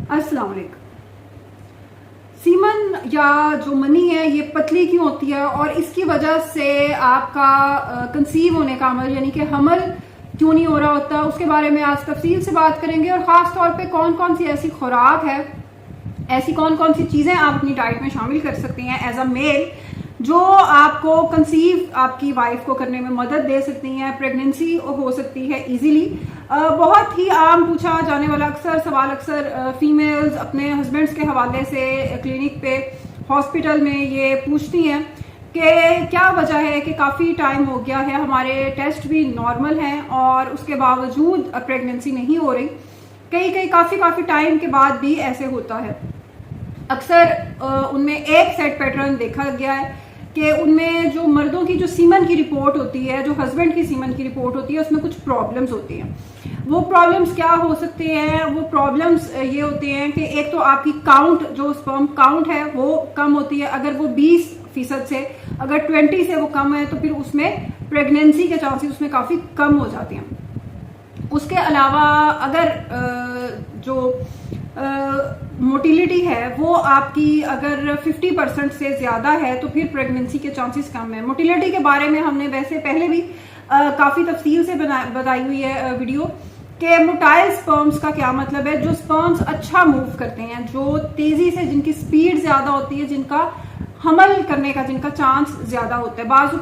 अस्सलाम वालेकुम। सीमन या जो मनी है ये पतली क्यों होती है और इसकी वजह से आपका कंसीव होने का अमल यानी कि हमल क्यों नहीं हो रहा होता, उसके बारे में आज तफसील से बात करेंगे। और ख़ास तौर पे कौन कौन सी ऐसी खुराक है, ऐसी कौन कौन सी चीज़ें आप अपनी डाइट में शामिल कर सकते हैं एज अ मेल जो आपको कंसीव आपकी वाइफ को करने में मदद दे सकती हैं, प्रेगनेंसी हो सकती है इजीली। बहुत ही आम पूछा जाने वाला सवाल अक्सर फीमेल्स अपने हस्बैंड्स के हवाले से क्लिनिक पे, हॉस्पिटल में ये पूछती हैं कि क्या वजह है कि काफ़ी टाइम हो गया है, हमारे टेस्ट भी नॉर्मल हैं और उसके बावजूद प्रेगनेंसी नहीं हो रही। कई काफ़ी टाइम के बाद भी ऐसे होता है। अक्सर उनमें एक सेट पैटर्न देखा गया है कि उनमें जो मर्दों की जो सीमन की रिपोर्ट होती है, जो हस्बैंड की सीमन की रिपोर्ट होती है, उसमें कुछ प्रॉब्लम्स होती हैं। वो प्रॉब्लम्स क्या हो सकते हैं? वो प्रॉब्लम्स ये होते हैं कि एक तो आपकी काउंट, जो स्पर्म काउंट है वो कम होती है। अगर वो 20% से अगर 20 से वो कम है तो फिर उसमें प्रेगनेंसी के चांसेस उसमें काफ़ी कम हो जाते हैं। उसके अलावा अगर जो मोटिलिटी है वो आपकी अगर 50% से ज़्यादा है तो फिर प्रेगनेंसी के चांसेस कम है। मोटिलिटी के बारे में हमने वैसे पहले भी काफ़ी तफसील से बताई हुई है वीडियो कि मोटाइल स्पर्म्स का क्या मतलब है। जो स्पर्म्स अच्छा मूव करते हैं, जो तेज़ी से, जिनकी स्पीड ज़्यादा होती है, जिनका हमल करने का जिनका चांस ज़्यादा होता है। बाज़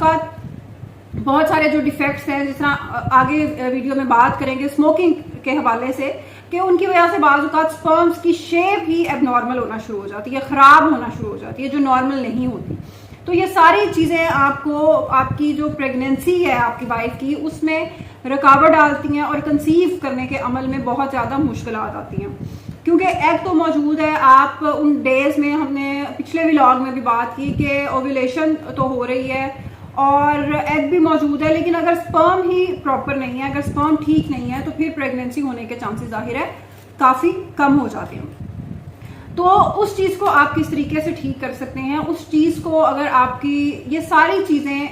बहुत सारे जो डिफेक्ट्स हैं, जिस तरह आगे वीडियो में बात करेंगे स्मोकिंग के हवाले से, कि उनकी वजह से बाज़ स्पर्म्स की शेप ही एबनॉर्मल होना शुरू हो जाती है, ख़राब होना शुरू हो जाती है, जो नॉर्मल नहीं होती। तो ये सारी चीज़ें आपको आपकी जो प्रेगनेंसी है आपकी वाइफ की, उसमें रुकावट डालती हैं और कंसीव करने के अमल में बहुत ज़्यादा मुश्किल आती हैं। क्योंकि एग तो मौजूद है, आप उन डेज में, हमने पिछले व्लॉग में भी बात की कि ओव्यूलेशन तो हो रही है और एग भी मौजूद है, लेकिन अगर स्पर्म ही प्रॉपर नहीं है, अगर स्पर्म ठीक नहीं है तो फिर प्रेगनेंसी होने के चांसेस जाहिर है काफ़ी कम हो जाते हैं। तो उस चीज़ को आप किस तरीके से ठीक कर सकते हैं? उस चीज़ को, अगर आपकी ये सारी चीज़ें,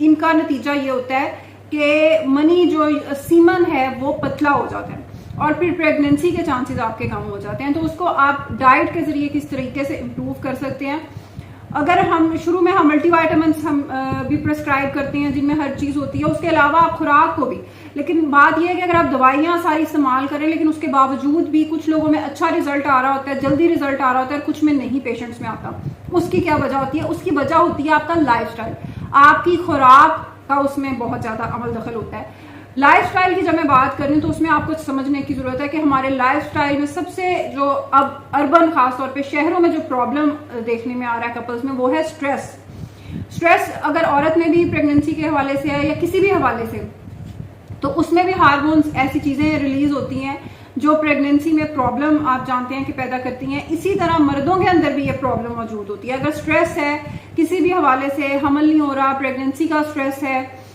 इनका नतीजा ये होता है कि मनी जो सीमन है वो पतला हो जाता है और फिर प्रेगनेंसी के चांसेस आपके कम हो जाते हैं। तो उसको आप डाइट के ज़रिए किस तरीके से इम्प्रूव कर सकते हैं? अगर हम शुरू में हम मल्टीविटामिन्स हम भी प्रेस्क्राइब करते हैं जिनमें हर चीज़ होती है, उसके अलावा आप खुराक को भी। लेकिन बात यह है कि अगर आप दवाइयाँ सारी इस्तेमाल करें लेकिन उसके बावजूद भी कुछ लोगों में अच्छा रिजल्ट आ रहा होता है, जल्दी रिजल्ट आ रहा होता है, कुछ में नहीं, पेशेंट्स में आता, उसकी क्या वजह होती है? उसकी वजह होती है आपका लाइफस्टाइल, आपकी खुराक का उसमें बहुत ज़्यादा अमल दखल होता है। लाइफस्टाइल की जब मैं बात कर रही हूँ तो उसमें आपको समझने की ज़रूरत है कि हमारे लाइफस्टाइल में सबसे जो अब अर्बन, खास तौर पे शहरों में जो प्रॉब्लम देखने में आ रहा है कपल्स में, वो है स्ट्रेस। स्ट्रेस अगर औरत में भी प्रेगनेंसी के हवाले से है या किसी भी हवाले से, तो उसमें भी हार्मोन्स, ऐसी चीज़ें रिलीज होती हैं जो प्रेगनेंसी में प्रॉब्लम आप जानते हैं कि पैदा करती हैं। इसी तरह मर्दों के अंदर भी ये प्रॉब्लम मौजूद होती है। अगर स्ट्रेस है किसी भी हवाले से, हमल नहीं हो रहा, प्रेगनेंसी का स्ट्रेस है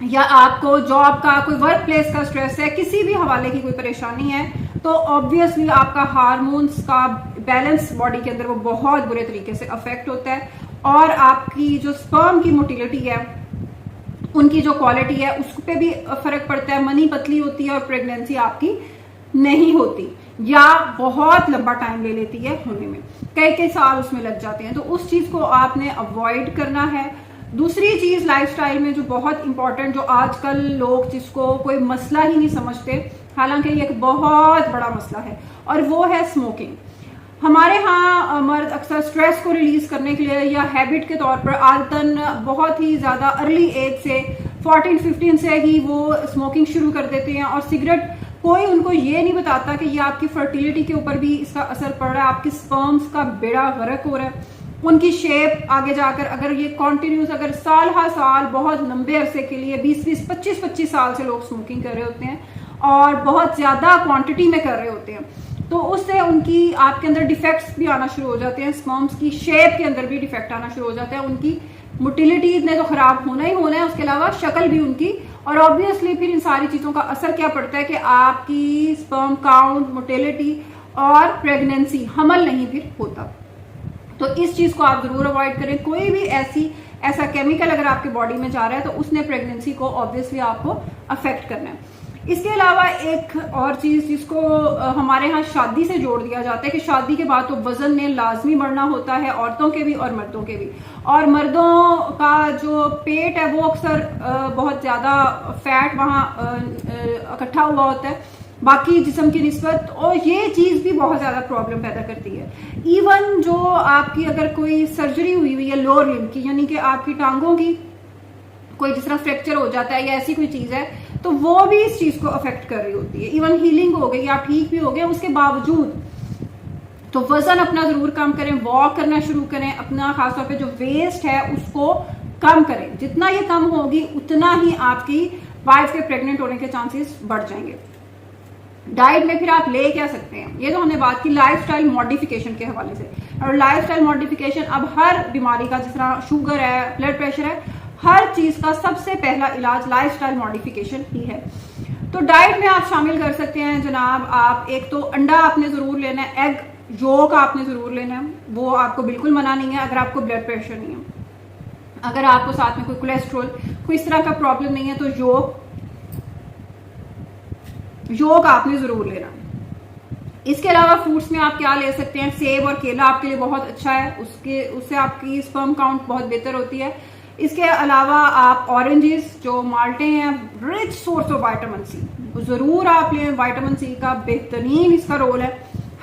या आपको जॉब का, कोई वर्क प्लेस का स्ट्रेस है, किसी भी हवाले की कोई परेशानी है, तो ऑब्वियसली आपका हार्मोन्स का बैलेंस बॉडी के अंदर वो बहुत बुरे तरीके से अफेक्ट होता है और आपकी जो स्पर्म की मोटिलिटी है, उनकी जो क्वालिटी है, उस पर भी फर्क पड़ता है। मनी पतली होती है और प्रेगनेंसी आपकी नहीं होती या बहुत लंबा टाइम ले लेती है होने में, कई साल उसमें लग जाते हैं। तो उस चीज़ को आपने अवॉइड करना है। दूसरी चीज़ लाइफस्टाइल में जो बहुत इंपॉर्टेंट, जो आजकल लोग जिसको कोई मसला ही नहीं समझते, हालांकि ये एक बहुत बड़ा मसला है, और वो है स्मोकिंग। हमारे यहाँ मर्द अक्सर स्ट्रेस को रिलीज करने के लिए या हैबिट के तौर पर आदतन बहुत ही ज़्यादा अर्ली एज से 14-15 से ही वो स्मोकिंग शुरू कर देते हैं। और सिगरेट, कोई उनको ये नहीं बताता कि ये आपकी फर्टिलिटी के ऊपर भी इसका असर पड़ रहा है, आपकी स्पर्म्स का बेड़ा गर्क हो रहा है, उनकी शेप आगे जाकर, अगर ये कॉन्टिन्यूस, अगर साल हर साल बहुत लंबे अरसे के लिए 20-20, 25-25 साल से लोग स्मोकिंग कर रहे होते हैं और बहुत ज़्यादा क्वांटिटी में कर रहे होते हैं, तो उससे उनकी आपके अंदर डिफेक्ट्स भी आना शुरू हो जाते हैं। स्पर्म्स की शेप के अंदर भी डिफेक्ट आना शुरू हो जाता है। उनकी मोटिलिटी ने तो ख़राब होना ही होना है, उसके अलावा शक्ल भी उनकी। और ऑब्वियसली फिर इन सारी चीज़ों का असर क्या पड़ता है कि आपकी स्पर्म काउंट, मोटिलिटी और प्रेगनेंसी, हमल नहीं फिर होता। तो इस चीज़ को आप ज़रूर अवॉइड करें। कोई भी ऐसा केमिकल अगर आपके बॉडी में जा रहा है तो उसने प्रेगनेंसी को ऑब्वियसली आपको अफेक्ट करना है। इसके अलावा एक और चीज जिसको हमारे यहाँ शादी से जोड़ दिया जाता है कि शादी के बाद तो वजन ने लाजमी बढ़ना होता है, औरतों के भी और मर्दों के भी। और मर्दों का जो पेट है वो अक्सर बहुत ज्यादा फैट वहाँ इकट्ठा हुआ होता है बाकी जिस्म की निस्बत, और ये चीज भी बहुत ज्यादा प्रॉब्लम पैदा करती है। इवन जो आपकी अगर कोई सर्जरी हुई है लोअर लिम्ब की, यानी कि आपकी टांगों की कोई जिस तरह फ्रैक्चर हो जाता है या ऐसी कोई चीज है, तो वो भी इस चीज को अफेक्ट कर रही होती है। इवन हीलिंग हो गई, आप ठीक भी हो गए, उसके बावजूद तो वजन अपना जरूर कम करें, वॉक करना शुरू करें, अपना खासतौर पे जो वेस्ट है उसको कम करें। जितना ये कम होगी उतना ही आपकी वाइफ के प्रेग्नेंट होने के चांसेस बढ़ जाएंगे। डाइट में फिर आप ले क्या सकते हैं, ये तो हमने बात की लाइफस्टाइल मॉडिफिकेशन के हवाले से। और लाइफस्टाइल मॉडिफिकेशन अब हर बीमारी का, जिस तरह शुगर है, ब्लड प्रेशर है, हर चीज का सबसे पहला इलाज लाइफस्टाइल मॉडिफिकेशन ही है। तो डाइट में आप शामिल कर सकते हैं जनाब, आप एक तो अंडा आपने जरूर लेना है, एग योक आपने जरूर लेना है, वो आपको बिल्कुल मना नहीं है अगर आपको ब्लड प्रेशर नहीं है। अगर आपको साथ में कोई कोलेस्ट्रॉल, कोई इस तरह का प्रॉब्लम नहीं है, तो योक आपने जरूर लेना। इसके अलावा फ्रूट्स में आप क्या ले सकते हैं, सेब और केला आपके लिए बहुत अच्छा है, उससे आपकी स्पर्म काउंट बहुत बेहतर होती है। इसके अलावा आप ऑरेंजेस, जो माल्टे हैं, rich source of vitamin C, जरूर आप लें। विटामिन सी का बेहतरीन इसका रोल है,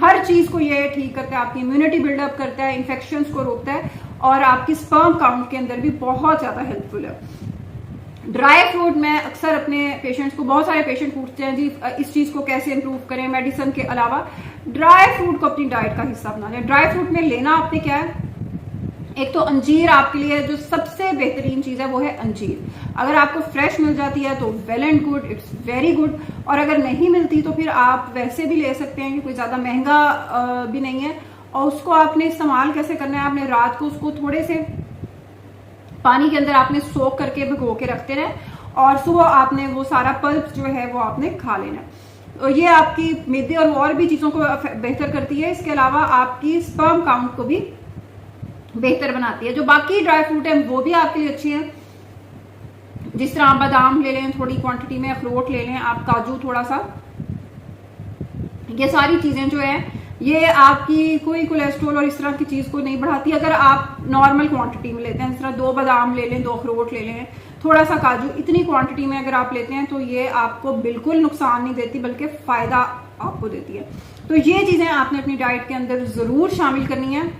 हर चीज को ये ठीक करता है, आपकी इम्यूनिटी बिल्डअप करता है, इन्फेक्शंस को रोकता है और आपकी स्पर्म काउंट के अंदर भी बहुत ज्यादा हेल्पफुल है। ड्राई फ्रूट में अक्सर अपने पेशेंट्स को, बहुत सारे पेशेंट पूछते हैं जी इस चीज को कैसे इंप्रूव करें मेडिसिन के अलावा। ड्राई फ्रूट को अपनी डाइट का हिस्सा बना लें। ड्राई फ्रूट में लेना आपने क्या है, एक तो अंजीर आपके लिए जो सबसे बेहतरीन चीज है वो है अंजीर। अगर आपको फ्रेश मिल जाती है तो well and good, it's very good. और अगर नहीं मिलती तो फिर आप वैसे भी ले सकते हैं, कि कोई ज्यादा महंगा भी नहीं है। और उसको आपने इस्तेमाल कैसे करना है, आपने रात को उसको थोड़े से पानी के अंदर आपने सोक करके भिगो के रखते रहे और सुबह आपने वो सारा पल्प जो है वो आपने खा लेना है। तो ये आपकी मैदे और भी चीजों को बेहतर करती है। इसके अलावा आपकी स्पर्म काउंट को भी बेहतर बनाती है। जो बाकी ड्राई फ्रूट है वो भी आपके लिए अच्छे हैं, जिस तरह आप बादाम ले लें थोड़ी क्वांटिटी में, अखरोट ले लें आप, काजू थोड़ा सा, ये सारी चीजें जो है ये आपकी कोई कोलेस्ट्रॉल और इस तरह की चीज को नहीं बढ़ाती। अगर आप नॉर्मल क्वांटिटी में लेते हैं, जिस तरह 2 बादाम ले लें, 2 अखरोट ले लें, थोड़ा सा काजू, इतनी क्वांटिटी में अगर आप लेते हैं तो ये आपको बिल्कुल नुकसान नहीं देती बल्कि फायदा आपको देती है। तो ये चीजें आपने अपनी डाइट के अंदर जरूर शामिल करनी है।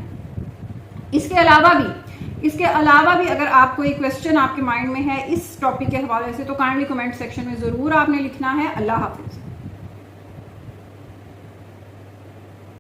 इसके अलावा भी अगर आप कोई क्वेश्चन आपके माइंड में है इस टॉपिक के हवाले से तो काइंडली कमेंट सेक्शन में जरूर आपने लिखना है। अल्लाह हाफिज।